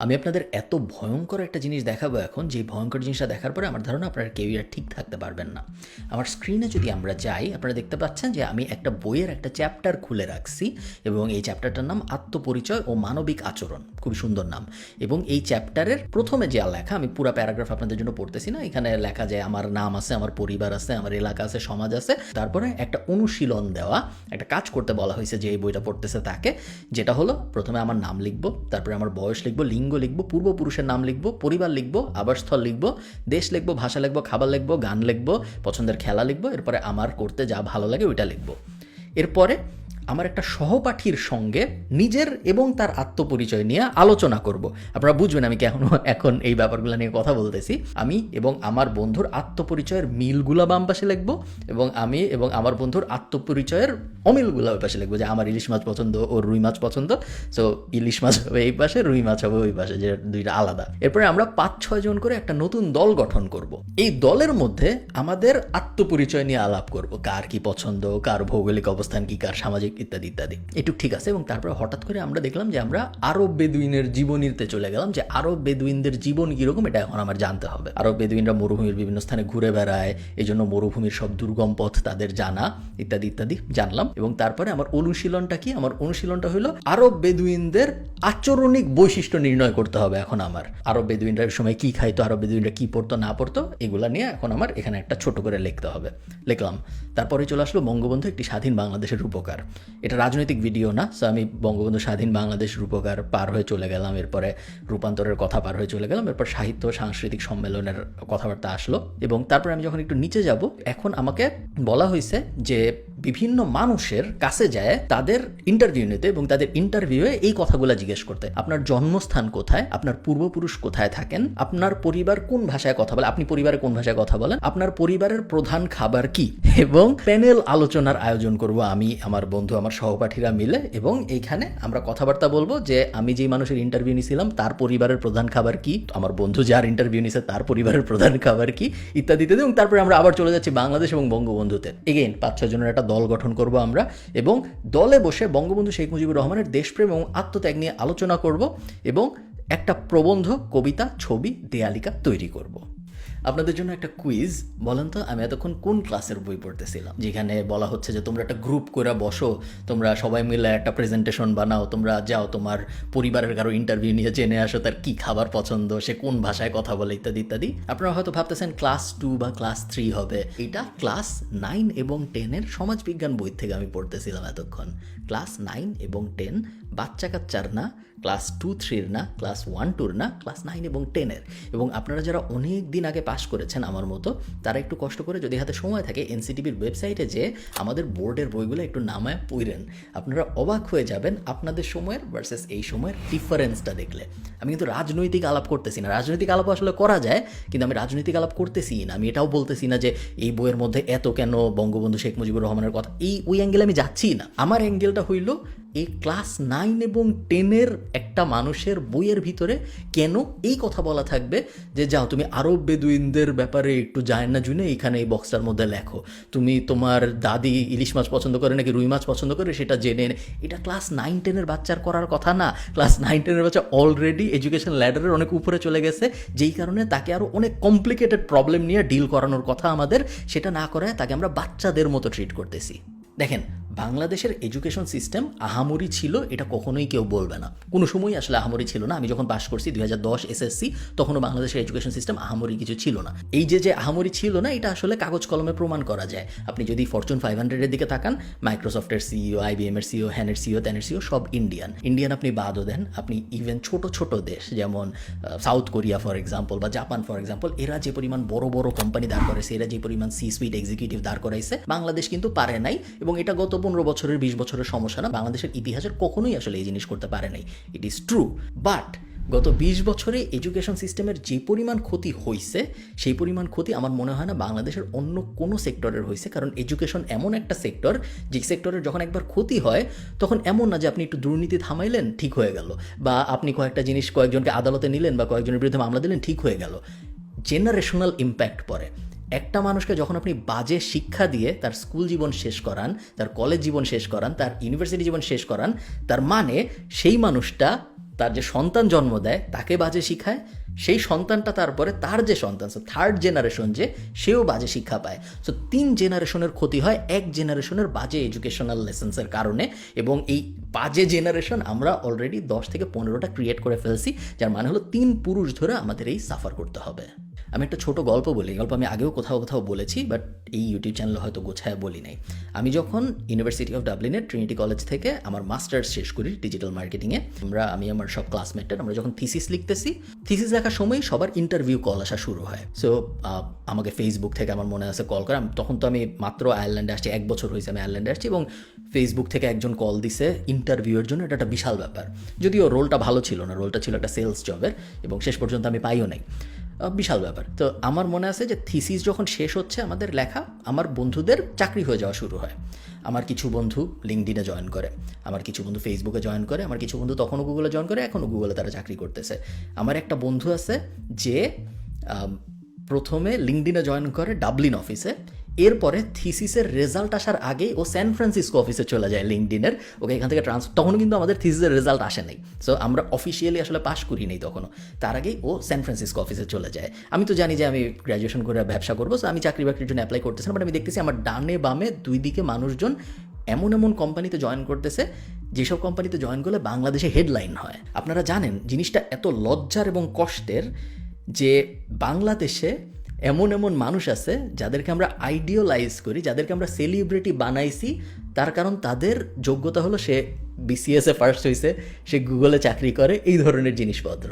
আমি আপনাদের এত ভয়ঙ্কর একটা জিনিস দেখাবো এখন, যে ভয়ঙ্কর জিনিসটা দেখার পরে আমার ধারণা আপনারা কেউই আর ঠিক থাকতে পারবেন না। আমার স্ক্রিনে যদি আমরা যাই, আপনারা দেখতে পাচ্ছেন যে আমি একটা বইয়ের একটা চ্যাপ্টার খুলে রাখছি, এবং এই চ্যাপ্টারটার নাম আত্মপরিচয় ও মানবিক আচরণ। খুবই সুন্দর নাম। এবং এই চ্যাপ্টারের প্রথমে যে লেখা, আমি পুরো প্যারাগ্রাফ আপনাদের জন্য পড়তেছি না, এখানে লেখা যায় আমার নাম আছে, আমার পরিবার আছে, আমার এলাকা আছে, সমাজ আছে। তারপরে একটা অনুশীলন দেওয়া, একটা কাজ করতে বলা হয়েছে যে এই বইটা পড়তেছে তাকে, যেটা হলো প্রথমে আমার নাম লিখবো, তারপরে আমার বয়স লিখবো, লিঙ্গ লিখবো, পূর্বপুরুষের নাম লিখবো, পরিবার লিখবো, আবাসস্থল লিখবো, দেশ লিখবো, ভাষা লিখবো, খাবার লিখবো, গান লিখবো, পছন্দের খেলা লিখবো, এরপরে আমার করতে যা ভালো লাগে ওইটা লিখবো। এরপরে আমার একটা সহপাঠীর সঙ্গে নিজের এবং তার আত্মপরিচয় নিয়ে আলোচনা করব। আপনারা বুঝবেন আমি এখন এই ব্যাপারগুলো নিয়ে কথা বলতেছি। আমি এবং আমার বন্ধুর আত্মপরিচয়ের মিলগুলা বাম পাশে লিখবো, এবং আমি এবং আমার বন্ধুর আত্মপরিচয়ের অমিলগুলা ওই পাশে লিখবো, যে আমার ইলিশ মাছ পছন্দ, ওর রুই মাছ পছন্দ, সো ইলিশ মাছ হবে এই পাশে, রুই মাছ হবে ওই পাশে, যে দুইটা আলাদা। এরপরে আমরা 5-6 জন করে একটা নতুন দল গঠন করব। এই দলের মধ্যে আমাদের আত্মপরিচয় নিয়ে আলাপ করব, কার কি পছন্দ, কার ভৌগোলিক অবস্থান কি, কার সামাজিক ইত্যাদি ইত্যাদি। এটুক ঠিক আছে। এবং তারপরে হঠাৎ করে আমরা দেখলাম যে আমরা আরব বেদুইনের জীবনীতে চলে গেলাম, যে আরব বেদুইনদের জীবন কীরকম এটা এখন আমার জানতে হবে। আরব বেদুইনরা মরুভূমির বিভিন্ন স্থানে ঘুরে বেড়ায়, এই জন্য মরুভূমির সব দুর্গম পথ তাদের জানা, ইত্যাদি ইত্যাদি জানলাম। এবং তারপরে আমার অনুশীলনটা কি? আমার অনুশীলনটা হলো আরব বেদুইনদের আচরণিক বৈশিষ্ট্য নির্ণয় করতে হবে এখন আমার। আরব বেদুইনরা সময় কি খাইতো, আরব বেদুইনরা কি পড়তো না পড়তো, এগুলা নিয়ে এখন আমার এখানে একটা ছোট করে লিখতে হবে। লিখলাম। তারপরে চলে আসলো বঙ্গবন্ধু একটি স্বাধীন বাংলাদেশের রূপকার। এটা রাজনৈতিক ভিডিও না, সো আমি বঙ্গবন্ধু স্বাধীন বাংলাদেশ রূপকার পার হয়ে চলে গেলাম, এরপরে রূপান্তরের কথা পার হয়ে চলে গেলাম, এরপর সাহিত্য সাংস্কৃতিক সম্মেলনের কথাবার্তা আসলো। এবং তারপরে আমি যখন একটু নিচে যাব, এখন আমাকে বলা হয়েছে যে বিভিন্ন মানুষের কাছে যায় তাদের ইন্টারভিউ নিতে, এবং তাদের ইন্টারভিউয়ে এই কথাগুলো জিজ্ঞেস করতে: আপনার জন্মস্থান কোথায়, আপনার পূর্বপুরুষ কোথায় থাকেন, আপনার পরিবার কোন ভাষায় কথা বলে, আপনি পরিবারে কোন ভাষায় কথা বলেন, আপনার পরিবারের প্রধান খাবার কি। এবং প্যানেল আলোচনার আয়োজন করব আমি, আমার বন্ধু, আমার সহপাঠীরা মিলে। এবং এইখানে আমরা কথাবার্তা বলবো যে আমি যেই মানুষের ইন্টারভিউ নিয়েছিলাম তার পরিবারের প্রধান খাবার কি, আমার বন্ধু যার ইন্টারভিউ নিয়েছে তার পরিবারের প্রধান খাবার কি, ইত্যাদি ইত্যাদি। এবং তারপরে আমরা আবার চলে যাচ্ছি বাংলাদেশ এবং বঙ্গবন্ধুতে। এগেইন 5-6 জনের একটা দল গঠন করব আমরা, এবং দলে বসে বঙ্গবন্ধু শেখ মুজিবুর রহমানের দেশপ্রেম এবং আত্মত্যাগ নিয়ে আলোচনা করব, এবং একটা প্রবন্ধ, কবিতা, ছবি, দেয়ালিকা তৈরি করব। আপনাদের জন্য একটা কুইজ। বলেন তো, আমি এতক্ষণ কোন ক্লাসের বই পড়তেছিলাম, যেখানে বলা হচ্ছে যে তোমরা একটা গ্রুপ করে বসো, তোমরা সবাই মিলে একটা প্রেজেন্টেশন বানাও, তোমরা যাও তোমার পরিবারের কারো ইন্টারভিউ নিয়ে জেনে আসো তার কি খাবার পছন্দ, সে কোন ভাষায় কথা বলে, ইত্যাদি ইত্যাদি। আপনারা হয়তো ভাবতেছেন ক্লাস 2 বা ক্লাস 3 হবে। এটা ক্লাস 9 এবং 10 সমাজবিজ্ঞান বই থেকে আমি পড়তেছিলাম এতক্ষণ। ক্লাস 9 এবং 10 বাচ্চা কাচ্চার না, ক্লাস 2-3 না, ক্লাস 1-2 না, ক্লাস 9 এবং 10। এবং আপনারা যারা অনেক দিন আগে পাশ করেছেন আমার মতো, তারা একটু কষ্ট করে, যদি হাতে সময় থাকে, এনসিটিভির ওয়েবসাইটে যে আমাদের বোর্ডের বইগুলো একটু নামায় পড়েন। আপনারা অবাক হয়ে যাবেন আপনাদের সময়ের ভার্সেস এই সময়ের ডিফারেন্সটা দেখলে। আমি কিন্তু রাজনৈতিক আলাপ করতেছি না, রাজনৈতিক আলাপ আসলে করা যায়, কিন্তু আমি রাজনৈতিক আলাপ করতেছি না। আমি এটাও বলতেছি না যে এই বইয়ের মধ্যে এত কেন বঙ্গবন্ধু শেখ মুজিবুর রহমানের কথা, ওই অ্যাঙ্গেলে আমি যাচ্ছি না। আমার অ্যাঙ্গেলটা হইল এই ক্লাস 9 এবং 10 একটা মানুষের বইয়ের ভিতরে কেন এই কথা বলা থাকবে যে যাও তুমি আরব বেদুইনদের ব্যাপারে একটু যায় না জুনে এইখানে এই বক্সটার মধ্যে লেখো, তুমি তোমার দাদি ইলিশ মাছ পছন্দ করে নাকি রুই মাছ পছন্দ করে সেটা জেনে। এটা ক্লাস 9-10 বাচ্চার করার কথা না। ক্লাস 9-10 বাচ্চা অলরেডি এডুকেশন ল্যাডারের অনেক উপরে চলে গেছে, যেই কারণে তাকে আরও অনেক কমপ্লিকেটেড প্রবলেম নিয়ে ডিল করানোর কথা আমাদের। সেটা না করায় তাকে আমরা বাচ্চাদের মতো ট্রিট করতেছি। দেখেন, বাংলাদেশের এডুকেশন সিস্টেম আহামরি ছিল এটা কখনোই কেউ বলবে না, কোনো সময়ই আসলে আহামরি ছিল না। আমি যখন পাশ করছি 2010 এসএসসি, তখনও বাংলাদেশের এডুকেশন সিস্টেম আহামরি কিছু ছিল না। এই যে আহামরি ছিল না, এটা আসলে কাগজ কলমে প্রমাণ করা যায়। আপনি যদি ফরচুন 500-এর দিকে তাকান, মাইক্রোসফটের সিইও, আইবিএমের সিইও, হ্যানের সিইও, ত্যানের সিইও সব ইন্ডিয়ান আপনি বাদও দেন, আপনি ইভেন ছোট ছোট দেশ যেমন সাউথ কোরিয়া ফর এক্সাম্পল বা জাপান ফর এক্সাম্পল, এরা যে পরিমাণ বড় বড় কোম্পানি দাঁড় করাইছে, এরা যে পরিমাণ সি-সুইট এক্সিকিউটিভ দাঁড় করাইছে, বাংলাদেশ কিন্তু পারে নাই। এবং এটা গত 15 বছরের 20 বছরের সমস্যা না, বাংলাদেশের ইতিহাসের কখনোই আসলে এই জিনিস করতে পারে নাই। It is true. বাট গত 20 বছরে এডুকেশন সিস্টেমের যে পরিমাণ ক্ষতি হয়েছে, সেই পরিমাণ ক্ষতি আমার মনে হয় না বাংলাদেশের অন্য কোনো সেক্টরের হয়েছে। কারণ এডুকেশন এমন একটা সেক্টর, যে সেক্টরের যখন একবার ক্ষতি হয় তখন এমন না যে আপনি একটু দুর্নীতি থামাইলেন ঠিক হয়ে গেল, বা আপনি কয়েকটা জিনিস কয়েকজনকে আদালতে নিলেন বা কয়েকজনের বিরুদ্ধে মামলা দিলেন ঠিক হয়ে গেল। জেনারেশনাল ইম্প্যাক্ট পড়ে। একটা মানুষকে যখন আপনি বাজে শিক্ষা দিয়ে তার স্কুল জীবন শেষ করান, তার কলেজ জীবন শেষ করান, তার ইউনিভার্সিটি জীবন শেষ করান, তার মানে সেই মানুষটা তার যে সন্তান জন্ম দেয় তাকে বাজে শিখায়, সেই সন্তানটা তারপরে তার যে সন্তান, সো থার্ড জেনারেশন যে, সেও বাজে শিক্ষা পায়। সো 3 জেনারেশনের ক্ষতি হয় এক জেনারেশনের বাজে এডুকেশনাল লেসেন্সের কারণে। এবং এই বাজে জেনারেশন আমরা অলরেডি 10 থেকে 15টা ক্রিয়েট করে ফেলছি, যার মানে হলো 3 পুরুষ ধরে আমাদের এই সাফার করতে হবে। আমি একটা ছোট গল্প বলি, গল্প আমি আগেও কোথাও কোথাও বলেছি, বাট এই ইউটিউব চ্যানেলে হয়তো গোছায় বলি নাই। আমি যখন ইউনিভার্সিটি অফ ডাবলিনের ট্রিনিটি কলেজ থেকে আমার মাস্টার্স শেষ করি ডিজিটাল মার্কেটিংয়ে, আমি আমার সব ক্লাসমেটদের আমরা যখন থিসিস লিখতেছি, থিসিস লেখার সময় সবার ইন্টারভিউ কল আসা শুরু হয়। সো আমাকে ফেসবুক থেকে আমার মনে আছে কল করে, তখন তো আমি মাত্র আয়ারল্যান্ডে আসছি, 1 বছর হয়েছে আমি আয়ারল্যান্ডে আসছি, এবং ফেসবুক থেকে একজন কল দিছে ইন্টারভিউয়ের জন্য। এটা একটা বিশাল ব্যাপার, যদিও রোলটা ভালো ছিল না, রোলটা ছিল একটা সেলস জবের, এবং শেষ পর্যন্ত আমি পাইও নাই। বিশাল ব্যাপার। তো আমার মনে আছে যে থিসিস যখন শেষ হচ্ছে আমাদের লেখা, আমার বন্ধুদের চাকরি হয়ে যাওয়া শুরু হয়। আমার কিছু বন্ধু লিঙ্কডিনে জয়েন করে, আমার কিছু বন্ধু ফেসবুকে জয়েন করে, আমার কিছু বন্ধু তখনও গুগলে জয়েন করে, এখনও গুগলে তারা চাকরি করতেছে। আমার একটা বন্ধু আছে যে প্রথমে লিঙ্কডিনে জয়েন করে ডাবলিন অফিসে, এরপরে থিসিসের রেজাল্ট আসার আগেই ও স্যান ফ্রান্সিসকো অফিসে চলে যায় লিঙ্কডিনের, ওকে এখান থেকে তখনও কিন্তু আমাদের থিসিসের রেজাল্ট আসে নাই, সো আমরা অফিসিয়ালি আসলে পাস করি নেই তখনও। তার আগেই ও স্যান ফ্রান্সিসকো অফিসে চলে যায়। আমি তো জানি যে আমি গ্র্যাজুয়েশন করে ব্যবসা করবো, সো আমি চাকরি বাকরির জন্য অ্যাপ্লাই করতেছি না, বাট আমি দেখতেছি আমার ডানে বামে 2 দিকে মানুষজন এমন এমন কোম্পানিতে জয়েন করতেছে যেসব কোম্পানিতে জয়েন করলে বাংলাদেশে হেডলাইন হয়। আপনারা জানেন জিনিসটা এত লজ্জার এবং কষ্টের যে বাংলাদেশে এমন এমন মানুষ আছে যাদেরকে আমরা আইডিয়ালাইজ করি, যাদেরকে আমরা সেলিব্রিটি বানাইছি, তার কারণ তাদের যোগ্যতা হলো সে বিসিএসে ফার্স্ট হয়েছে, সে গুগলে চাকরি করে, এই ধরনের জিনিসপত্র।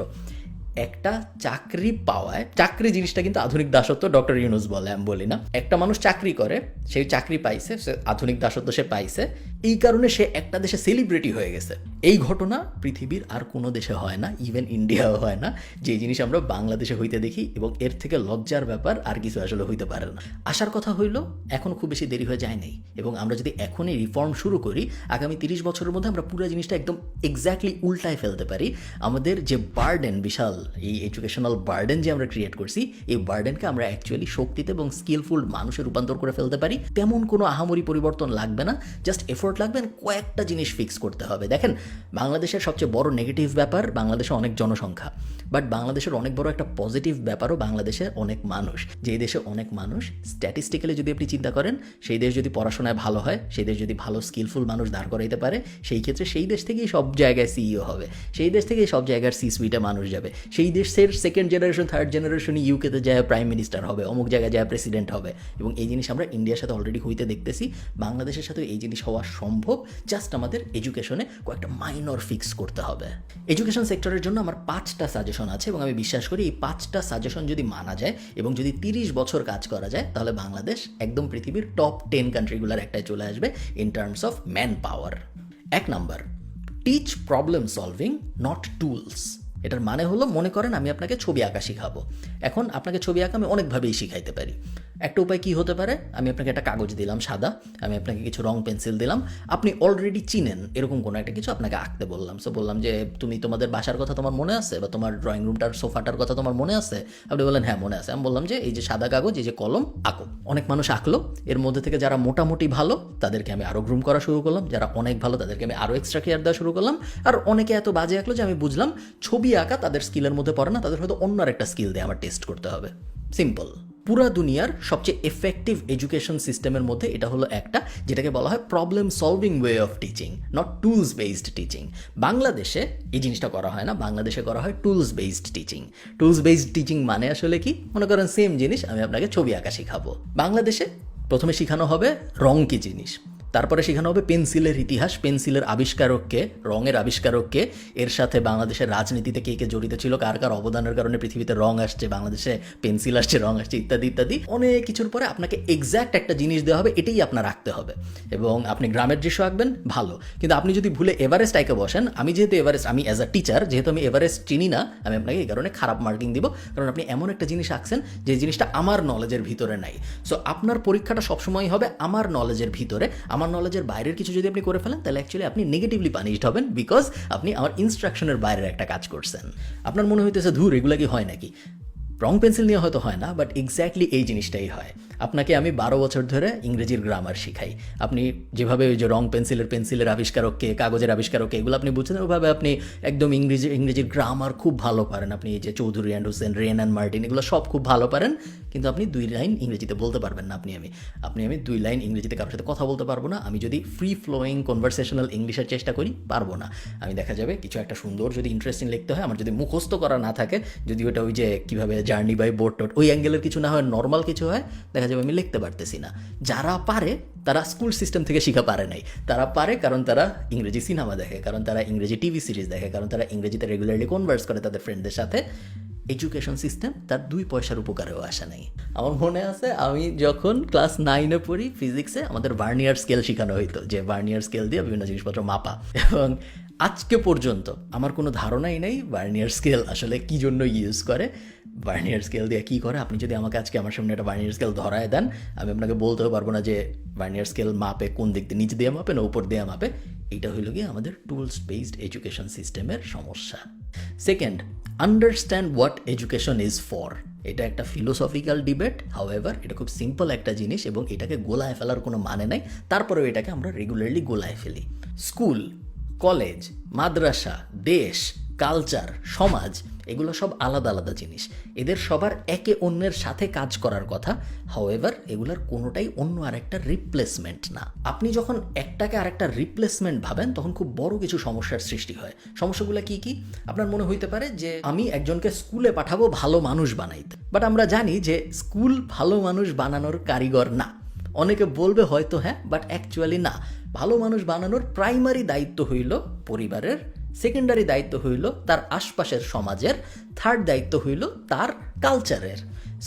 একটা চাকরি পাওয়ায়, চাকরি জিনিসটা কিন্তু আধুনিক দাসত্ব ডক্টর ইউনুস বলে, আমি বলি না। একটা মানুষ চাকরি করে, সেই চাকরি পাইছে, সে আধুনিক দাসত্ব সে পাইছে, এই কারণে সে একটা দেশে সেলিব্রিটি হয়ে গেছে। এই ঘটনা পৃথিবীর আর কোনো দেশে হয় না, ইভেন ইন্ডিয়াও হয় না, যে জিনিস আমরা বাংলাদেশে হইতে দেখি, এবং এর থেকে লজ্জার ব্যাপার আর কিছু আসলে হইতে পারে না। আসার কথা হইল এখন খুব বেশি দেরি হয়ে যায় নাই, এবং আমরা যদি এখনই রিফর্ম শুরু করি, আগামী 30 বছরের মধ্যে আমরা পুরো জিনিসটা একদম এক্স্যাক্টলি উল্টায় ফেলতে পারি। আমাদের যে বার্ডেন, বিশাল এই এডুকেশনাল বার্ডেন যে আমরা ক্রিয়েট করছি, এই বার্ডেনকে আমরা অ্যাকচুয়ালি শক্তিতে এবং স্কিলফুল মানুষে রূপান্তর করে ফেলতে পারি। তেমন কোনো আহামরি পরিবর্তন লাগবে না, জাস্ট এফোর্ট লাগবে, কয়েকটা জিনিস ফিক্স করতে হবে। দেখেন, বাংলাদেশের সবচেয়ে বড় নেগেটিভ ব্যাপার বাংলাদেশে অনেক জনসংখ্যা, বাট বাংলাদেশের অনেক বড় একটা পজিটিভ ব্যাপারও বাংলাদেশে অনেক মানুষ। যে দেশে অনেক মানুষ, স্ট্যাটিস্টিক্যালি যদি আপনি চিন্তা করেন, সেই দেশ যদি পড়াশোনায় ভালো হয়, সেই দেশ যদি ভালো স্কিলফুল মানুষ দাঁড় করাইতে পারে, সেই ক্ষেত্রে সেই দেশ থেকেই সব জায়গায় সিইও হবে, সেই দেশ থেকেই সব জায়গার সি সুইটে মানুষ যাবে, সেই দেশের সেকেন্ড জেনারেশন থার্ড জেনারেশনই ইউকেতে যায় প্রাইম মিনিস্টার হবে, অমুক জায়গায় যায় প্রেসিডেন্ট হবে। এবং এই জিনিস আমরা ইন্ডিয়ার সাথে অলরেডি হইতে দেখতেছি, বাংলাদেশের সাথে এই জিনিস হওয়া সম্ভব, জাস্ট আমাদের এডুকেশনে কয়েকটা মাইনর ফিক্স করতে হবে। এডুকেশন সেক্টরের জন্য আমার 5টা সাজেশন আছে, এবং আমি বিশ্বাস করি এই 5টা সাজেশন যদি মানা যায় এবং যদি 30 বছর কাজ করা যায়, তাহলে বাংলাদেশ একদম পৃথিবীর টপ 10 কান্ট্রিগুলোর একটাই চলে আসবে in terms of man power. 1 number, teach problem solving, not tools. এটার মানে হলো, মনে করেন আমি আপনাকে ছবি আঁকা শিখাবো। এখন আপনাকে ছবি আঁকা আমি অনেকভাবেই শিখাইতে পারি। একটা উপায় কি হতে পারে, আমি আপনাকে একটা কাগজ দিলাম সাদা, আমি আপনাকে কিছু রং পেন্সিল দিলাম, আপনি অলরেডি চিনেন এরকম কোনো একটা কিছু আপনাকে আঁকতে বললাম। সো বললাম যে তুমি তোমাদের বাসার কথা তোমার মনে আছে, বা তোমার ড্রয়িং রুমটার সোফাটার কথা তোমার মনে আছে? আপনি বললেন হ্যাঁ মনে আছে। আমি বললাম যে এই যে সাদা কাগজ, এই যে কলম, আঁকো। অনেক মানুষ আঁকলো, এর মধ্যে থেকে যারা মোটামুটি ভালো তাদেরকে আমি আরও গ্রুম করা শুরু করলাম, যারা অনেক ভালো তাদেরকে আমি আরও এক্সট্রা কেয়ার দেওয়া শুরু করলাম, আর অনেকে এত বাজে আঁকলো যে আমি বুঝলাম ছবি আঁকা তাদের স্কিলের মধ্যে পড়ে না, তাদের হয়তো অন্য একটা স্কিল দিয়ে আমার টেস্ট করতে হবে। সিম্পল। পুরা দুনিয়ার সবচেয়ে এফেক্টিভ এডুকেশন সিস্টেমের মধ্যে এটা হলো একটা, যেটাকে বলা হয় problem solving way of teaching, not tools based teaching. বাংলাদেশে এই জিনিসটা করা হয় না, বাংলাদেশে করা হয় tools based teaching. Tools based teaching মানে আসলে কি, মনে করেন সেম জিনিস আমি আপনাকে ছবি আঁকা শেখাবো। বাংলাদেশে প্রথমে শেখানো হবে রং কি জিনিস, তারপরে শেখানো হবে পেন্সিলের ইতিহাস, পেন্সিলের আবিষ্কারককে, রঙের আবিষ্কারককে, এর সাথে বাংলাদেশের রাজনীতিতে কে কে জড়িত ছিল, কার কার অবদানের কারণে পৃথিবীতে রং আসছে, বাংলাদেশে পেন্সিল আসছে, রং আসছে, ইত্যাদি ইত্যাদি। অনেক কিছুর পরে আপনাকে এক্স্যাক্ট একটা জিনিস দেওয়া হবে, এটাই আপনার রাখতে হবে। এবং আপনি গ্রামের দৃশ্য আঁকবেন, ভালো, কিন্তু আপনি যদি ভুলে এভারেস্ট আঁকে বসেন, আমি যেহেতু এভারেস্ট, আমি অ্যাজ আ টিচার যেহেতু আমি এভারেস্ট চিনি না, আমি আপনাকে এই কারণে খারাপ মার্কিং দিব, কারণ আপনি এমন একটা জিনিস আঁকছেন যে জিনিসটা আমার নলেজের ভিতরে নাই। সো আপনার পরীক্ষাটা সবসময় হবে আমার নলেজের ভিতরে, আমার নলেজের বাইরের কিছু যদি আপনি করে ফেলেন, তাহলে অ্যাকচুয়ালি আপনি নেগেটিভলি পানিশড হবেন, বিকজ আপনি আমার ইনস্ট্রাকশনের বাইরের একটা কাজ করছেন। আপনার মনে হইতেছে ধুর এগুলা কি হয় নাকি? রং পেন্সিল নিয়ে হয়তো হয় না, বাট এক্স্যাক্টলি এই জিনিসটাই হয়। আপনাকে আমি 12 বছর ধরে ইংরেজির গ্রামার শিখাই। আপনি যেভাবে ওই যে রং পেন্সিলের আবিষ্কারককে, কাগজের আবিষ্কারককে, এগুলো আপনি বুঝছেন, ওইভাবে আপনি একদম ইংরেজির গ্রামার খুব ভালো পারেন। আপনি এই যে Chowdhury and Hossain, Wren and Martin, এগুলো সব খুব ভালো পারেন, কিন্তু আপনি 2 লাইন ইংরেজিতে বলতে পারবেন না। আমি 2 লাইন ইংরেজিতে কারোর সাথে কথা বলতে পারবো না। আমি যদি ফ্রি ফ্লোয়িং কনভারসেশনাল ইংলিশের চেষ্টা করি, পারবো না। আমি দেখা যাবে কিছু একটা সুন্দর যদি ইন্টারেস্টিং লিখতে হয়, আমার যদি মুখস্থ করা না থাকে, যদি ওটা ওই যে কীভাবে জার্নি বাই বোট টোট ওই অ্যাঙ্গেলের কিছু না হয়, নর্মাল কিছু হয়, দেখা যাবে আমি লিখতে পারতেছি না। যারা পারে তারা স্কুল সিস্টেম থেকে শিখা পারে নাই। তারা পারে কারণ তারা ইংরেজি সিনেমা দেখে, কারণ তারা ইংরেজি টিভি সিরিজ দেখে, কারণ তারা ইংরেজিতে রেগুলারলি কনভার্স করে তাদের ফ্রেন্ডদের সাথে। এডুকেশন সিস্টেম তার 2 পয়সার উপকারেও আসে নাই। আমার মনে আছে আমি যখন ক্লাস 9-এ পড়ি, ফিজিক্সে আমাদের ভার্নিয়ার স্কেল শেখানো হইতো, যে ভার্নিয়ার স্কেল দিয়ে বিভিন্ন জিনিসপত্র মাপা, এবং আজকে পর্যন্ত আমার কোনো ধারণাই নেই ভার্নিয়ার স্কেল আসলে কী জন্য ইউজ করে। ভার্নিয়ার স্কেল দিয়ে কী করে, আপনি যদি আমাকে আজকে আমার সামনে একটা ভার্নিয়ার স্কেল ধরায় দেন, আমি আপনাকে বলতেও পারবো না যে ভার্নিয়ার স্কেল মাপে কোন দিক দিয়ে, নিচ দিয়ে মাপে না উপর দিয়ে মাপে। এইটা হইল গিয়ে আমাদের টুলস বেসড এডুকেশন সিস্টেমের সমস্যা। Second, understand what education is for. এটা একটা ফিলোসফিক্যাল ডিবেট, হাউএভার এটা খুব সিম্পল একটা জিনিস এবং এটাকে গোলায় ফেলার কোনো মানে নাই। তারপরেও এটাকে আমরা রেগুলারলি গোলায় ফেলি। স্কুল, কলেজ, মাদ্রাসা, দেশ, কালচার, সমাজ, এগুলো সব আলাদা আলাদা জিনিস। এদের সবার একে অন্যের সাথে কাজ করার কথা, হাউএভার এগুলোর কোনোটাই অন্য আরেকটা রিপ্লেসমেন্ট না। আপনি যখন একটাকে আরেকটা রিপ্লেসমেন্ট ভাবেন, তখন খুব বড় কিছু সমস্যার সৃষ্টি হয়। সমস্যাগুলো কি কি? আপনার মনে হইতে পারে যে আমি একজনকে স্কুলে পাঠাবো ভালো মানুষ বানাইতে, বাট আমরা জানি যে স্কুল ভালো মানুষ বানানোর কারিগর না। অনেকে বলবে হয়তো হ্যাঁ, বাট অ্যাকচুয়ালি না। ভালো মানুষ বানানোর প্রাইমারি দায়িত্ব হইল পরিবারের, সেকেন্ডারি দায়িত্ব হইল তার আশপাশের সমাজের, থার্ড দায়িত্ব হইল তার কালচারের।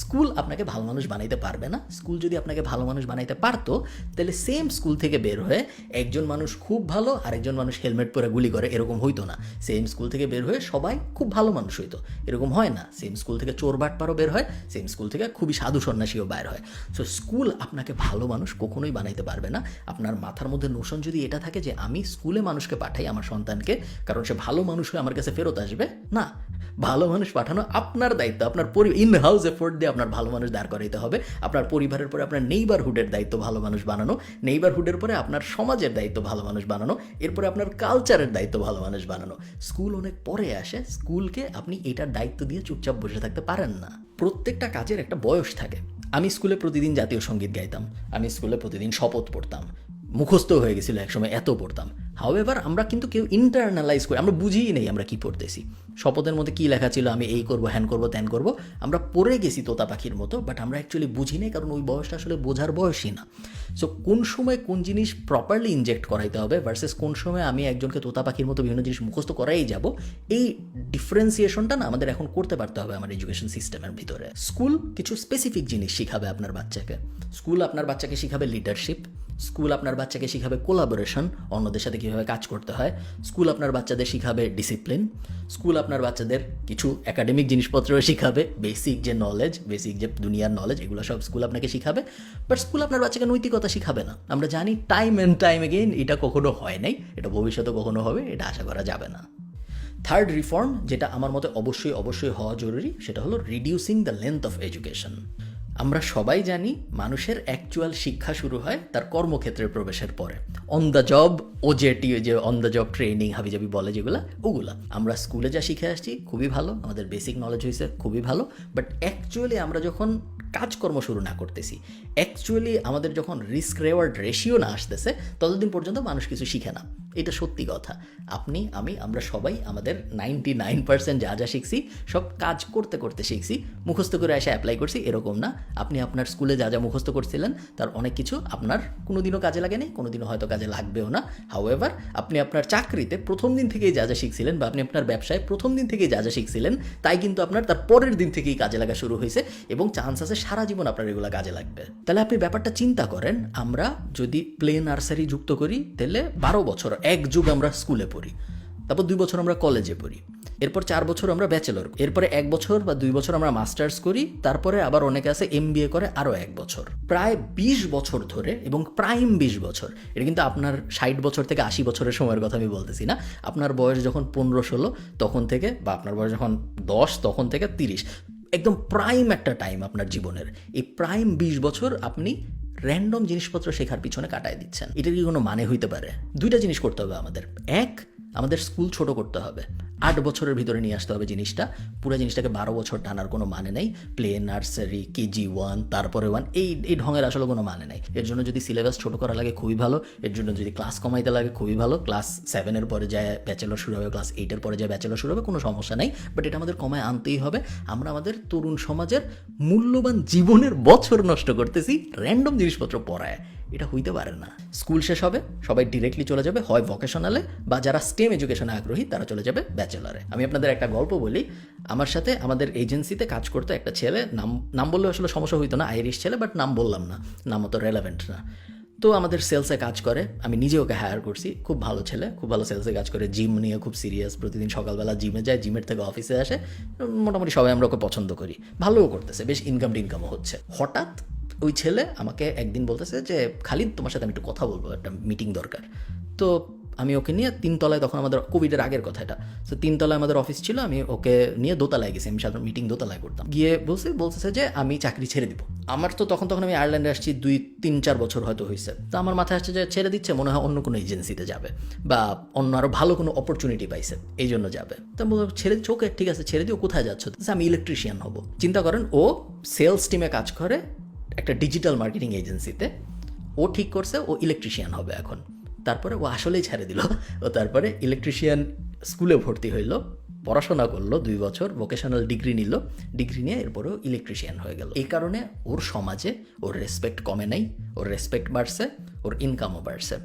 স্কুল আপনাকে ভালো মানুষ বানাইতে পারবে না। স্কুল যদি আপনাকে ভালো মানুষ বানাইতে পারতো, তাহলে সেম স্কুল থেকে বের হয়ে একজন মানুষ খুব ভালো আর একজন মানুষ হেলমেট পরে গুলি করে, এরকম হইতো না। সেম স্কুল থেকে বের হয়ে সবাই খুব ভালো মানুষ হইতো, এরকম হয় না। সেম স্কুল থেকে চোর বাটপারও বের হয়, সেম স্কুল থেকে খুবই সাধু সন্ন্যাসীও বের হয়। সো স্কুল আপনাকে ভালো মানুষ কখনোই বানাইতে পারবে না। আপনার মাথার মধ্যে নোশন যদি এটা থাকে যে আমি স্কুলে মানুষকে পাঠাই আমার সন্তানকে কারণ সে ভালো মানুষ হয়ে আমার কাছে ফেরত আসবে, না। ভালো মানুষ পাঠানো আপনার দায়িত্ব। আপনার ইন হাউস এফোর্ট দিয়ে আপনার ভালো মানুষ দাঁড় করাইতে হবে। আপনার পরিবারের পরে আপনার নেইবারহুডের দায়িত্ব ভালো মানুষ বানানো, নেইবারহুডের পরে আপনার সমাজের দায়িত্ব ভালো মানুষ বানানো, এরপরে আপনার কালচারের দায়িত্ব ভালো মানুষ বানানো। স্কুল অনেক পরে আসে। স্কুলকে আপনি এটার দায়িত্ব দিয়ে চুপচাপ বসে থাকতে পারেন না। প্রত্যেকটা কাজের একটা বয়স থাকে। আমি স্কুলে প্রতিদিন জাতীয় সঙ্গীত গাইতাম, আমি স্কুলে প্রতিদিন শপথ পড়তাম, মুখস্থ হয়ে গেছিলো একসময়, এত পড়তাম। হাউএভার আমরা কিন্তু কেউ ইন্টারনালাইজ করি, আমরা বুঝিই নেই আমরা কি পড়তেছি। শপথের মধ্যে কী লেখা ছিল, আমি এই করবো, হ্যান করবো, ত্যান করবো, আমরা পড়ে গেছি তোতা পাখির মতো, বাট আমরা অ্যাকচুয়ালি বুঝি নেই, কারণ ওই বয়সটা আসলে বোঝার বয়সই না। সো কোন সময় কোন জিনিস প্রপারলি ইনজেক্ট করাইতে হবে ভার্সেস কোন সময় আমি একজনকে তোতা পাখির মতো বিভিন্ন জিনিস মুখস্থ করাই যাব, এই ডিফারেন্সিয়েশনটা না আমাদের এখন করতে পারতে হবে আমার এডুকেশন সিস্টেমের ভিতরে। স্কুল কিছু স্পেসিফিক জিনিস শিখাবে আপনার বাচ্চাকে। স্কুল আপনার বাচ্চাকে শিখাবে লিডারশিপ, স্কুল আপনার বাচ্চাকে শিখাবে কোলাবোরেশন, অন্যদের সাথে কীভাবে কাজ করতে হয়। স্কুল আপনার বাচ্চাদের শিখাবে ডিসিপ্লিন। স্কুল আপনার বাচ্চাদের কিছু একাডেমিক জিনিসপত্রও শিখাবে, বেসিক যে নলেজ, বেসিক যে দুনিয়ার নলেজ, এগুলো সব স্কুল আপনাকে শিখাবে। বাট স্কুল আপনার বাচ্চাকে নৈতিকতা শিখাবে না। আমরা জানি টাইম অ্যান্ড টাইম এগেইন এটা কখনো হয় নাই, এটা ভবিষ্যতে কখনো হবে, এটা আশা করা যাবে না। থার্ড রিফর্ম, যেটা আমার মতে অবশ্যই হওয়া জরুরি, সেটা হলো reducing the length of education. আমরা সবাই জানি মানুষের অ্যাকচুয়াল শিক্ষা শুরু হয় তার কর্মক্ষেত্রে প্রবেশের পরে। অন দ্য জব, ওজেটি, যে অন দ্য জব ট্রেনিং হাবিজাবি বলে যেগুলো, ওগুলা আমরা স্কুলে যা শিখে আসছি খুবই ভালো, আমাদের বেসিক নলেজ হয়েছে খুবই ভালো, বাট অ্যাকচুয়ালি আমরা যখন কাজকর্ম শুরু না করতেছি, অ্যাকচুয়ালি আমাদের যখন রিস্ক রেওয়ার্ড রেশিও না আসতেছে, ততদিন পর্যন্ত মানুষ কিছু শিখে না। এটা সত্যি কথা। আপনি, আমি, আমরা সবাই আমাদের 99% যা যা শিখছি সব কাজ করতে করতে শিখছি, মুখস্থ করে এসে অ্যাপ্লাই করছি এরকম না। আপনি আপনার স্কুলে যা যা মুখস্থ করছিলেন তার অনেক কিছু আপনার কোনোদিনও কাজে লাগেনি, কোনোদিনও হয়তো কাজে লাগবেও না। হাউএভার আপনি আপনার চাকরিতে প্রথম দিন থেকেই যা যা শিখছিলেন, বা আপনি আপনার ব্যবসায় প্রথম দিন থেকেই যা যা শিখছিলেন, তাই কিন্তু আপনার তার পরের দিন থেকেই কাজে লাগা শুরু হয়েছে, এবং চান্স আছে সারা জীবন আপনার এগুলো কাজে লাগবে। তাহলে আপনি ব্যাপারটা চিন্তা করেন, আমরা যদি প্লে নার্সারি যুক্ত করি, তাহলে 12 বছর এক যুগ আমরা স্কুলে পড়ি, তারপর 2 বছর আমরা কলেজে পড়ি, এরপর 4 বছর আমরা ব্যাচেলর, এরপরে 1 বছর বা 2 বছর আমরা মাস্টার্স করি, তারপরে আবার অনেকে আছে MBA করে আরও 1 বছর, প্রায় 20 বছর ধরে, এবং প্রাইম 20 বছর। এটা কিন্তু আপনার 60 বছর থেকে 80 বছরের সময়ের কথা আমি বলতেছি না। আপনার বয়স যখন 15-16 তখন থেকে, বা আপনার বয়স যখন 10 তখন থেকে 30, একদম প্রাইম একটা টাইম আপনার জীবনের, এই প্রাইম 20 বছর আপনি র্যান্ডম জিনিসপত্র শেখার পিছনে কাটায় দিচ্ছেন। এটার কি কোনো মানে হইতে পারে? দুইটা জিনিস করতে হবে আমাদের। এক, আমাদের স্কুল ছোট করতে হবে, 8 বছরের ভিতরে নিয়ে আসতে হবে জিনিসটা। পুরো জিনিসটাকে 12 বছর টানার কোনো মানে নেই। প্লে, নার্সারি, কেজি 1, তারপরে 1, এই ঢঙের আসলে কোনো মানে নেই। এর জন্য যদি সিলেবাস ছোট করা লাগে খুবই ভালো, এর জন্য যদি ক্লাস কমাইতে লাগে খুবই ভালো। ক্লাস 7-এর পরে যায় ব্যাচেলর শুরু হবে, ক্লাস 8-এর পরে যায় ব্যাচেলর শুরু হবে, কোনো সমস্যা নেই। বাট এটা আমাদের কমায় আনতেই হবে। আমরা আমাদের তরুণ সমাজের মূল্যবান জীবনের বছর নষ্ট করতেছি র্যান্ডম জিনিসপত্র পড়ায়। এটা হইতে পারে না। স্কুল শেষ হবে, সবাই ডিরেক্টলি চলে যাবে হয় ভোকেশনালে, বা যারা স্টেম এডুকেশনে আগ্রহী তারা চলে যাবে ব্যাচেলারে। আমি আপনাদের একটা গল্প বলি। আমার সাথে আমাদের এজেন্সিতে কাজ করতো একটা ছেলে, নাম বললে আসলে সমস্যা হইতো না, আইরিশ ছেলে, বাট নাম বললাম না, নাম অত রেলেভেন্ট না। তো আমাদের সেলসে কাজ করে, আমি নিজে ওকে হায়ার করছি। খুব ভালো ছেলে, খুব ভালো সেলসে কাজ করে, জিম নিয়ে খুব সিরিয়াস, প্রতিদিন সকালবেলা জিমে যায়, জিমের থেকে অফিসে আসে। মোটামুটি সবাই আমরা ওকে পছন্দ করি, ভালোও করতেছে, বেশ ইনকামও হচ্ছে। হঠাৎ ওই ছেলে আমাকে একদিন বলতেছে যে খালিদ, তোমার সাথে আমি একটু কথা বলবো, একটা মিটিং দরকার। তো আমি ওকে নিয়ে 3 তলায়, তখন আমাদের কোভিডের আগের কথা এটা, তো 3 তলায় আমাদের অফিস ছিল, আমি ওকে নিয়ে দোতলায় গেছি। আমি সাধারণ মিটিং দোতলায় করতাম। গিয়ে বলতেছে যে আমি চাকরি ছেড়ে দিব। আমার তো তখন আমি আয়ারল্যান্ডে আসছি 2-3-4 বছর হয়তো হয়েছে। তো আমার মাথায় আসছে যে ছেড়ে দিচ্ছে, মনে হয় অন্য কোনো এজেন্সিতে যাবে বা অন্য আরও ভালো কোনো অপরচুনিটি পাইছে, এই জন্য যাবে। তো ছেড়ে দিচ্ছ, ওকে ঠিক আছে ছেড়ে দিও, কোথায় যাচ্ছ? আমি ইলেকট্রিশিয়ান হব। চিন্তা করেন, ও সেলস টিমে কাজ করে একটা ডিজিটাল মার্কেটিং এজেন্সিতে। ও ঠিক করছে ও ইলেকট্রিশিয়ান হবে এখন। তারপরে ও আসলেই ছেড়ে দিল। ও তারপরে ইলেকট্রিশিয়ান স্কুলে ভর্তি হইল, পড়াশোনা করলো 2 বছর, ভোকেশনাল ডিগ্রি নিল, ডিগ্রি নিয়ে এরপরেও ইলেকট্রিশিয়ান হয়ে গেল। এই কারণে ওর সমাজে ওর রেসপেক্ট কমে নাই, ওর রেসপেক্ট বাড়ছে, ওর ইনকামও বাড়ছে।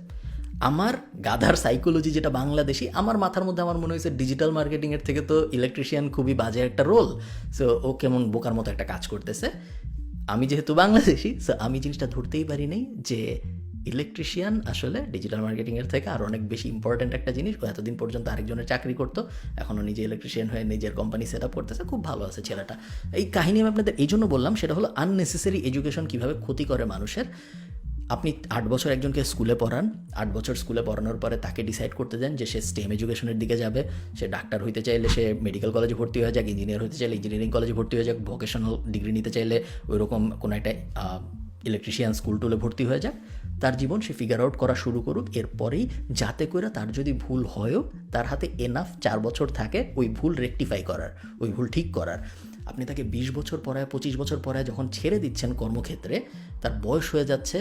আমার গাধার সাইকোলজি যেটা বাংলাদেশি, আমার মাথার মধ্যে আমার মনে হয়েছে ডিজিটাল মার্কেটিংয়ের থেকে তো ইলেকট্রিশিয়ান খুবই বাজে একটা রোল। সো ও কেমন বোকার মতো একটা কাজ করতেছে। আমি যেহেতু বাংলাদেশি, সো আমি জিনিসটা ধরতেই পারি নাই যে ইলেকট্রিশিয়ান আসলে ডিজিটাল মার্কেটিংয়ের থেকে আরও অনেক বেশি ইম্পর্ট্যান্ট একটা জিনিস। ও এতদিন পর্যন্ত আরেকজনের চাকরি করতো, এখনও নিজে ইলেকট্রিশিয়ান হয়ে নিজের কোম্পানি সেট আপ করতেছে, খুব ভালো আছে ছেলেটা। এই কাহিনী আমি আপনাদের এই জন্য বললাম, সেটা হলো আননেসেসারি এডুকেশন কীভাবে ক্ষতি করে মানুষের। আপনি 8 বছর একজনকে স্কুলে পড়ান, 8 বছর স্কুলে পড়ানোর পরে তাকে ডিসাইড করতে দেন যে সে স্টেম এডুকেশনের দিকে যাবে। সে ডাক্তার হইতে চাইলে সে মেডিকেল কলেজে ভর্তি হয়ে যাক, ইঞ্জিনিয়ার হতে চাইলে ইঞ্জিনিয়ারিং কলেজে ভর্তি হয়ে যাক, ভোকেশনাল ডিগ্রি নিতে চাইলে ওইরকম কোনো একটা ইলেকট্রিশিয়ান স্কুল টুলে ভর্তি হয়ে যাক। তার জীবন সে ফিগার আউট করা শুরু করুক। এরপরেই যাতে করে তার যদি ভুল হয়ও, তার হাতে এনাফ 4 বছর থাকে ওই ভুল রেকটিফাই করার, ওই ভুল ঠিক করার। আপনি তাকে 20 বছর পড়ায়, 25 বছর পড়ায় যখন ছেড়ে দিচ্ছেন কর্মক্ষেত্রে, তার বয়স হয়ে যাচ্ছে,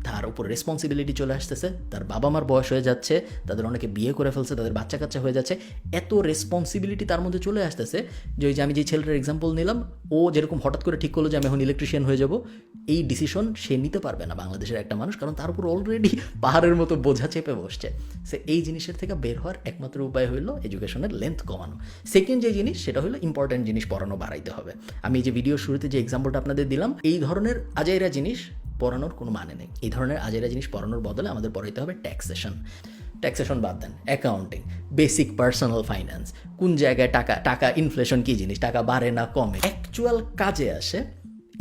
তার উপর রেসপন্সিবিলিটি চলে আসতেছে, তার বাবা মার বয়স হয়ে যাচ্ছে, তাদের অনেকে বিয়ে করে ফেলছে, তাদের বাচ্চা কাচ্চা হয়ে যাচ্ছে, এত রেসপন্সিবিলিটি তার মধ্যে চলে আসতেছে যে ওই যে আমি যে ছেলেটার এক্সাম্পল নিলাম, ও যেরকম হঠাৎ করে ঠিক করলো যে আমি এখন ইলেকট্রিশিয়ান হয়ে যাব, এই ডিসিশন সে নিতে পারবে না বাংলাদেশের একটা মানুষ, কারণ তার উপর অলরেডি পাহাড়ের মতো বোঝা চেপে বসছে। সে এই জিনিসের থেকে বের হওয়ার একমাত্র উপায় হলো এডুকেশনের লেন্থ কমানো। সেকেন্ড যে জিনিস, সেটা হলো ইম্পর্ট্যান্ট জিনিস পড়ানো বাড়াইতে হবে। আমি এই যে ভিডিওর শুরুতে যে এক্সাম্পলটা আপনাদের দিলাম, এই ধরনের আজাইরা জিনিস পড়ানোর কোনো মানে নেই। এই ধরনের আজাইরা জিনিস পড়ানোর বদলে আমাদের পড়াইতে হবে ট্যাক্সেশন বাদ দেন, অ্যাকাউন্টিং, বেসিক পার্সোনাল ফাইন্যান্স, কোন জায়গায় টাকা ইনফ্লেশন কী জিনিস, টাকা বাড়ে না কমে, অ্যাকচুয়াল কাজে আসে,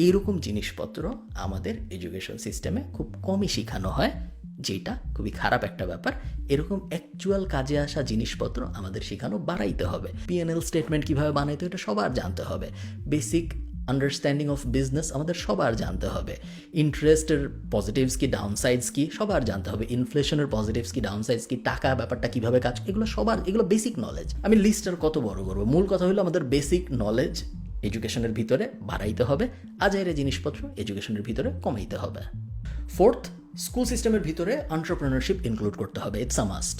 এইরকম জিনিসপত্র আমাদের এডুকেশন সিস্টেমে খুব কমই শেখানো হয়, যেটা খুবই খারাপ একটা ব্যাপার। এরকম অ্যাকচুয়াল কাজে আসা জিনিসপত্র আমাদের শেখানো বাড়াইতে হবে। P&L স্টেটমেন্ট কীভাবে বানাইতে হয় এটা সবার জানতে হবে। বেসিক আন্ডারস্ট্যান্ডিং অফ বিজনেস আমাদের সবার জানতে হবে। ইন্টারেস্টের পজিটিভস কি, ডাউনসাইডস কি সবার জানতে হবে। ইনফ্লেশনের পজিটিভস কি, ডাউনসাইডস কি, টাকা ব্যাপারটা কীভাবে কাজ, এগুলো বেসিক নলেজ। আমি লিস্টার কত বড় করবো, মূল কথা হলো আমাদের বেসিক নলেজ এডুকেশনের ভিতরে বাড়াইতে হবে, আজাইরা জিনিসপত্র এডুকেশনের ভিতরে কমাইতে হবে। ফোর্থ, স্কুল সিস্টেমের ভিতরে এন্টারপ্রেনারশিপ ইনক্লুড করতে হবে, ইটস আ মাস্ট।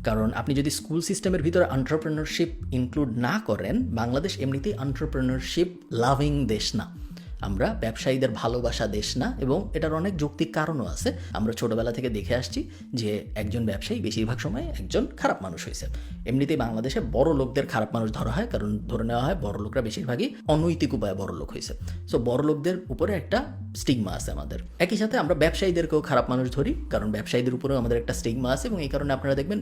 কারণ আপনি যদি স্কুল সিস্টেমের ভিতরে এন্টারপ্রেনারশিপ ইনক্লুড না করেন, বাংলাদেশ এমনিতেই এন্টারপ্রেনারশিপ লাভিং দেশ না, আমরা ব্যবসায়ীদের ভালোবাসা দেশ না, এবং এটার অনেক যৌক্তিক কারণও আছে। আমরা ছোটোবেলা থেকে দেখে আসছি যে একজন ব্যবসায়ী বেশিরভাগ সময় একজন খারাপ মানুষ হয়েছে। এমনিতেই বাংলাদেশে বড় লোকদের খারাপ মানুষ ধরা হয়, কারণ ধরে নেওয়া হয় বড় লোকরা বেশিরভাগই অনৈতিক উপায়ে বড় লোক হয়েছে। সো বড় লোকদের উপরে একটা স্টিগমা আছে আমাদের। একই সাথে আমরা ব্যবসায়ীদেরকেও খারাপ মানুষ ধরি, কারণ ব্যবসায়ীদের উপরেও আমাদের একটা স্টিগমা আছে, এবং এই কারণে আপনারা দেখবেন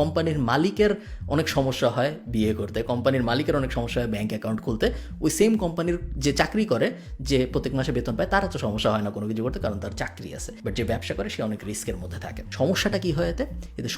কোম্পানির মালিকের অনেক সমস্যা হয় বিয়ে করতে, কোম্পানির মালিকের অনেক সমস্যা হয় ব্যাঙ্ক অ্যাকাউন্ট খুলতে। ওই সেম কোম্পানির যে চাকরি করে যে প্রত্যেক মাসে বেতন পায় তারা তো সমস্যা হয় না কোনো কিছু করতে, কারণ তার চাকরি আছে। বাট যে ব্যবসা করে সে অনেক রিস্কের মধ্যে থাকে। সমস্যাটা কি হয় এতে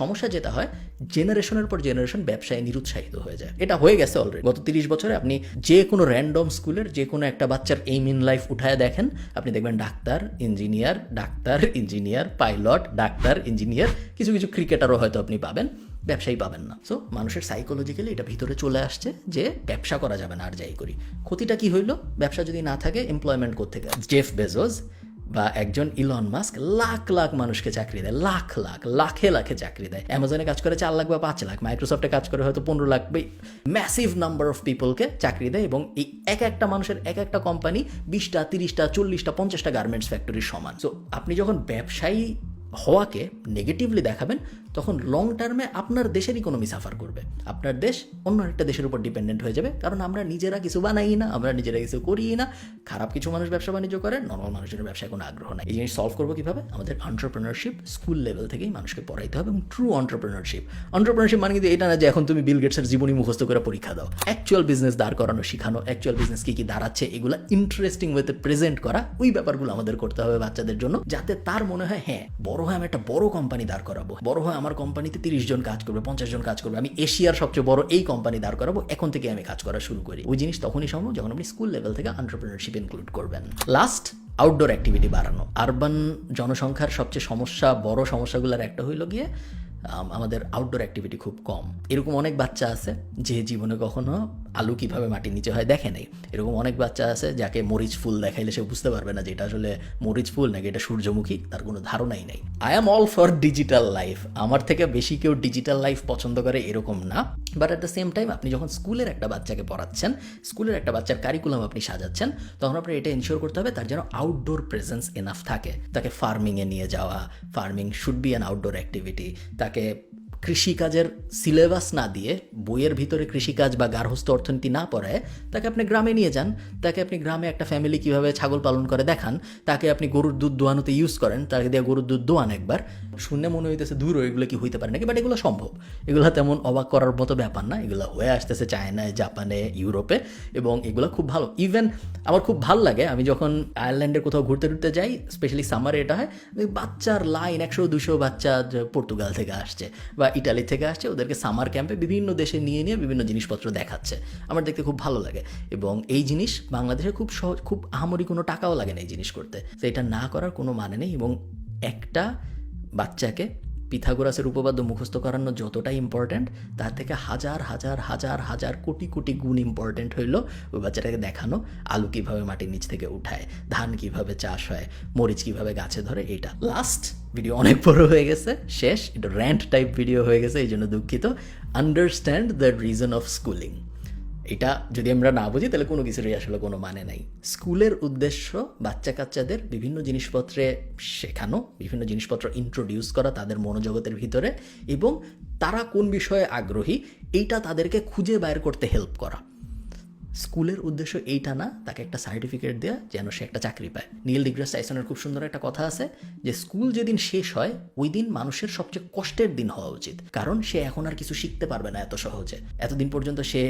সমস্যা যেটা হয়, জেনারেশনের পর জেনারেশন ব্যবসায় নিরুৎসাহিত হয়ে যায়। এটা হয়ে গেছে অলরেডি। গত 30 বছরে আপনি যে কোনো র্যান্ডম স্কুলের যে কোনো একটা বাচ্চার এইম ইন লাইফ উঠায় দেখেন, আপনি দেখবেন doctor engineer pilot, doctor engineer, কিছু কিছু ক্রিকেটারও হয়তো আপনি পাবেন, ব্যবসায়ী পাবেন না। সো মানুষের সাইকোলজিক্যালি এটা ভিতরে চলে আসছে যে ব্যবসা করা যাবে না, আর যাই করি। ক্ষতিটা কি হইলো? ব্যবসা যদি না থাকে এমপ্লয়মেন্ট কোত্থেকে? জেফ বেজোস বা একজন ইলন মাস্ক লাখ লাখ মানুষকে চাকরি দেয়, লাখে লাখে চাকরি দেয়। অ্যামাজনে কাজ করে 4 লাখ বা 5 লাখ, মাইক্রোসফটে কাজ করে হয়তো 15 লাখ, ম্যাসিভ নাম্বার অফ পিপলকে চাকরি দেয়। এবং এই এক একটা মানুষের এক একটা কোম্পানি 20টা 30টা 40টা 50টা গার্মেন্টস ফ্যাক্টরির সমান। সো আপনি যখন ব্যবসায়ী হওয়াকে নেগেটিভলি দেখাবেন, তখন লং টার্মে আপনার দেশের ইকোনমি সাফার করবে, আপনার দেশ অন্য একটা দেশের উপর ডিপেন্ডেন্ট হয়ে যাবে। কারণ আমরা নিজেরা কিছু বানাই না, আমরা নিজেরা কিছু করি না। খারাপ কিছু মানুষ ব্যবসা বাণিজ্য করে, নর্মাল মানুষের ব্যবসায় কোনো আগ্রহ নাই। এই জিনিস সলভ করবো কীভাবে? আমাদের এন্টারপ্রেনারশিপ স্কুল লেভেল থেকেই মানুষকে পড়াইতে হবে। এবং ট্রু এন্টারপ্রেনারশিপ মানে কিন্তু এটা না যে এখন তুমি বিল গেটসের জীবনী মুখস্থ করে পরীক্ষা দাও। অ্যাকচুয়াল বিজনেস দাঁড় করানো শেখানো, অ্যাকচুয়াল বিজনেস কী দাঁড়াচ্ছে এগুলো ইন্টারেস্টিং ওয়েতে প্রেজেন্ট করা, ওই ব্যাপারগুলো আমাদের করতে হবে বাচ্চাদের জন্য, যাতে তার মনে হয় হ্যাঁ বড় হয় আমি একটা বড় কোম্পানি দাঁড় করাবো, বড় হয় আমার কোম্পানিতে 30 জন কাজ করবে, 50 জন কাজ করবে, আমি এশিয়ার সবচেয়ে বড় এই কোম্পানি দাঁড় করাবো, এখন থেকে আমি কাজ করা শুরু করি। ওই জিনিস তখনই সম্ভব যখন আপনি স্কুল লেভেল থেকে এন্টারপ্রেনারশিপ ইনক্লুড করবেন। লাস্ট, আউটডোর অ্যাক্টিভিটি বাড়ানো। আরবান জনসংখ্যার সবচেয়ে বড় সমস্যাগুলোর একটা হইল গিয়ে আমাদের আউটডোর অ্যাক্টিভিটি খুব কম। এরকম অনেক বাচ্চা আছে যে জীবনে কখনো আলু কিভাবে মাটির নিচে হয় দেখে নেই। এরকম অনেক বাচ্চা আছে যাকে মরিচ ফুল দেখাইলে সে বুঝতে পারবে না যে এটা আসলে মরিচ ফুল নাকি এটা সূর্যমুখী, তার কোনো ধারণাই নেই। I am all for digital life. আমার থেকে বেশি কেউ ডিজিটাল লাইফ পছন্দ করে এরকম না। But at the same time আপনি যখন স্কুলের একটা বাচ্চাকে পড়াচ্ছেন, স্কুলের একটা বাচ্চার কারিকুলাম আপনি সাজাচ্ছেন, তখন আপনার এটা এনশিওর করতে হবে তার যেন আউটডোর প্রেজেন্স এনাফ থাকে। তাকে ফার্মিংয়ে নিয়ে যাওয়া, farming should be an outdoor activity. তাকে কৃষিকাজের সিলেবাস না দিয়ে, বইয়ের ভিতরে কৃষিকাজ বা গার্হস্থ্য অর্থনীতি না পড়ায় তাকে আপনি গ্রামে নিয়ে যান। তাকে আপনি গ্রামে একটা ফ্যামিলি কীভাবে ছাগল পালন করে দেখান, তাকে আপনি গরুর দুধ দোয়ানোতে ইউজ করেন, তাকে দিয়ে গরুর দুধ দোয়ান একবার। শুনে মনে হইতেছে দূর এগুলো কি হইতে পারে নাকি, বাট এগুলো সম্ভব। এগুলো তেমন অবাক করার মতো ব্যাপার না, এগুলো হয়ে আসতেছে চায়নায়, জাপানে, ইউরোপে, এবং এগুলো খুব ভালো। ইভেন আমার খুব ভালো লাগে, আমি যখন আয়ারল্যান্ডের কোথাও ঘুরতে যাই, স্পেশালি সামারে এটা হয়, বাচ্চার লাইন 100-200 বাচ্চা পর্তুগাল থেকে আসছে বা ইটালি থেকে আসছে, ওদেরকে সামার ক্যাম্পে বিভিন্ন দেশে নিয়ে বিভিন্ন জিনিসপত্র দেখাচ্ছে। আমার দেখতে খুব ভালো লাগে। এবং এই জিনিস বাংলাদেশে খুব আহামরি কোনো টাকাও লাগে না এই জিনিস করতে। তো এটা না করার কোনো মানে নেই। এবং একটা বাচ্চাকে পিথাগোরাসের উপপাদ্য মুখস্থ করানো যতটা ইম্পর্ট্যান্ট, তার থেকে হাজার হাজার হাজার হাজার কোটি কোটি গুণ ইম্পর্ট্যান্ট হইলো ওই বাচ্চাটাকে দেখানো আলু কীভাবে মাটির নিচ থেকে উঠায়, ধান কীভাবে চাষ হয়, মরিচ কীভাবে গাছে ধরে। এইটা লাস্ট ভিডিও অনেক বড় হয়ে গেছে, শেষ। এটা র্যান্ট টাইপ ভিডিও হয়ে গেছে, এই জন্য দুঃখিত। Understand the reason of schooling. এটা যদি আমরা না বুঝি তাহলে কোনো কিছুরই আসলে কোনো মানে নাই। স্কুলের উদ্দেশ্য বাচ্চা কাচ্চাদের বিভিন্ন জিনিসপত্রে শেখানো, বিভিন্ন জিনিসপত্র ইন্ট্রোডিউস করা তাদের মনোজগতের ভিতরে, এবং তারা কোন বিষয়ে আগ্রহী এইটা তাদেরকে খুঁজে বাইর করতে হেল্প করা। স্কুলের উদ্দেশ্য এইটা না তাকে একটা সার্টিফিকেট দেওয়া যেন সে একটা চাকরি পায়। নীল ডিগ্রাস টাইসনের খুব সুন্দর একটা কথা আছে যে স্কুল যেদিন শেষ হয় ওই দিন মানুষের সবচেয়ে কষ্টের দিন হওয়া উচিত, কারণ সে এখন আর কিছু শিখতে পারবে না এত সহজে। এতদিন পর্যন্ত সে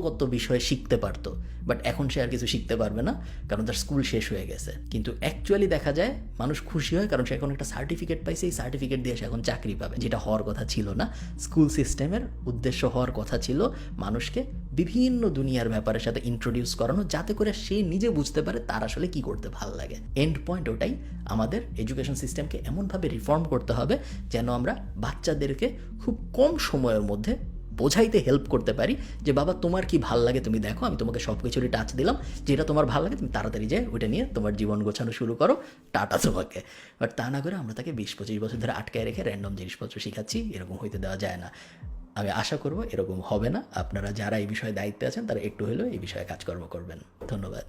কত বিষয়ে শিখতে পারতো, বাট এখন সে আর কিছু শিখতে পারবে না কারণ তার স্কুল শেষ হয়ে গেছে। কিন্তু অ্যাকচুয়ালি দেখা যায় মানুষ খুশি হয় কারণ সে এখন একটা সার্টিফিকেট পাইছে, এই সার্টিফিকেট দিয়ে সে এখন চাকরি পাবে, যেটা হওয়ার কথা ছিল না। স্কুল সিস্টেমের উদ্দেশ্য হওয়ার কথা ছিল মানুষকে বিভিন্ন দুনিয়ার ব্যাপারের সাথে ইন্ট্রোডিউস করানো, যাতে করে সে নিজে বুঝতে পারে তার আসলে কি করতে ভালো লাগে। এন্ড পয়েন্ট ওটাই, আমাদের এডুকেশন সিস্টেমকে এমনভাবে রিফর্ম করতে হবে যেন আমরা বাচ্চাদেরকে খুব কম সময়ের মধ্যে বোঝাইতে হেল্প করতে পারি যে বাবা তোমার কি ভাল লাগে তুমি দেখো, আমি তোমাকে সব কিছুরই টাচ দিলাম, যেটা তোমার ভালো লাগে তুমি তাড়াতাড়ি যায় ওইটা নিয়ে তোমার জীবন গোছানো শুরু করো, টাটা তোমাকে। বাট তা না করে আমরা তাকে 20-25 বছর ধরে আটকায় রেখে র্যান্ডম জিনিসপত্র শিখাচ্ছি, এরকম হইতে দেওয়া যায় না। আমি আশা করব এরকম হবে না। আপনারা যারা এই বিষয়ে দায়িত্বে আছেন তারা একটু হলেও এই বিষয়ে কাজকর্ম করবেন। ধন্যবাদ।